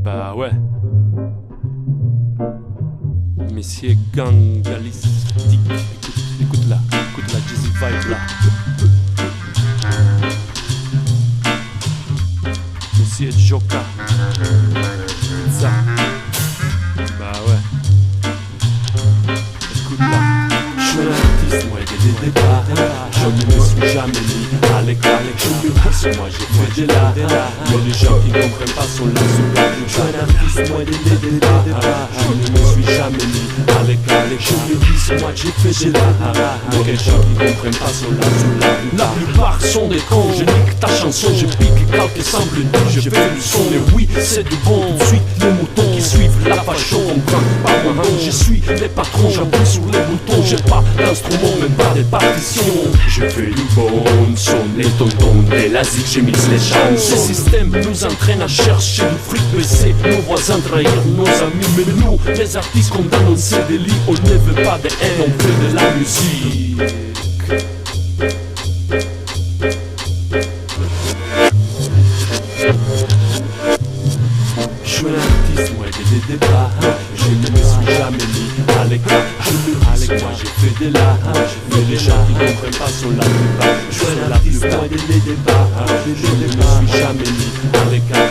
Bah ouais. Messieurs gangalistique, écoute la Jazzy vibe là. Monsieur Joka, ça. Bah ouais. Écoute là. Je suis un artiste, moi dès le départ. Je ne me suis jamais mis à l'écart. Je me passe, moi j'ai fait des là. Mais les gens qui comprennent pas sont là sous là. Je suis un artiste, moi dès le départ. Je ne me suis jamais mis à l'écart. Je me dis, moi j'ai fait des là. Mais les gens qui comprennent pas sont là sous là. La plupart sont des cons, je nique ta chanson. Je pique quelques semble dit, je fais du son. Et oui, c'est du bon, tout de suite les moutons qui suivent la fashion. Comprends pas mon nom, je suis les patrons. J'appuie sur les boutons, j'ai pas d'instrument, même pas de partition. Je fais du bon son, les tontons, des lasiques, j'ai mis les chansons. Ce système nous entraîne à chercher du fric baissé, nos voisins trahir nos amis. Mais nous, les artistes comme dans nos CDI, on ne veut pas de haine, on fait de la musique. Je suis un artiste, moi dès le départ. Je ne me suis jamais mis à l'écart. Moi j'ai fait des là. Mais les gens qui comprennent pas sont la plupart. Je suis un artiste, moi dès le départ. Je ne me suis jamais mis à l'écart.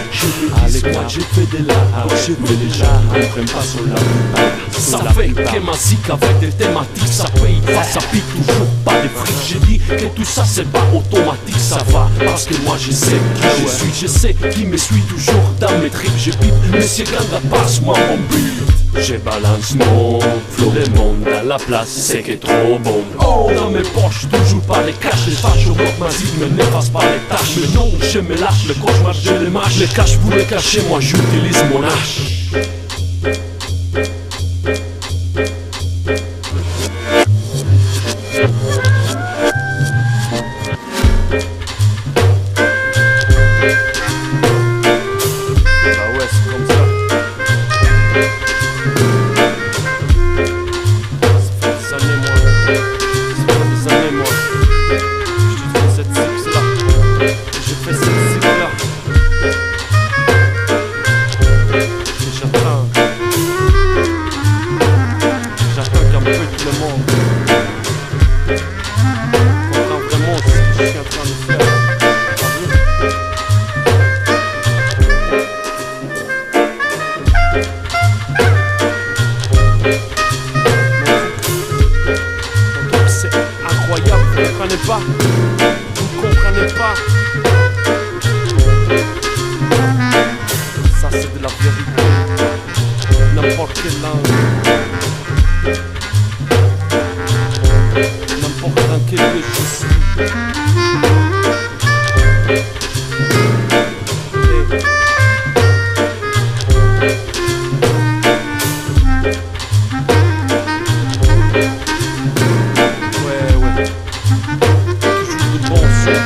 Moi j'ai fait des là. Mais les gens qui comprennent pas sont la plupart. Ça fait que ma zik avec des thématiques. Ça paye, ça pique toujours pas de fric. J'ai dit que tout ça c'est pas automatique. Ça va parce que moi je sais qui je suis. Je sais qui me suit toujours dans mes tripes. Je pipe, monsieur Ganga passe-moi mon but. Je balance mon flow, le monde à la place, c'est que trop bon. Oh, dans mes poches, toujours pas les cash. Les fâches au bloc magique, mais n'efface pas les tâches. Mais non, je me lâche, le cauchemar, je les mâche. Les caches pour les cacher, moi j'utilise mon hache. Vous comprenez pas. Ça c'est de la vérité. N'importe quelle langue, n'importe dans quel lieu je suis. Ouais. Toujours de bon son.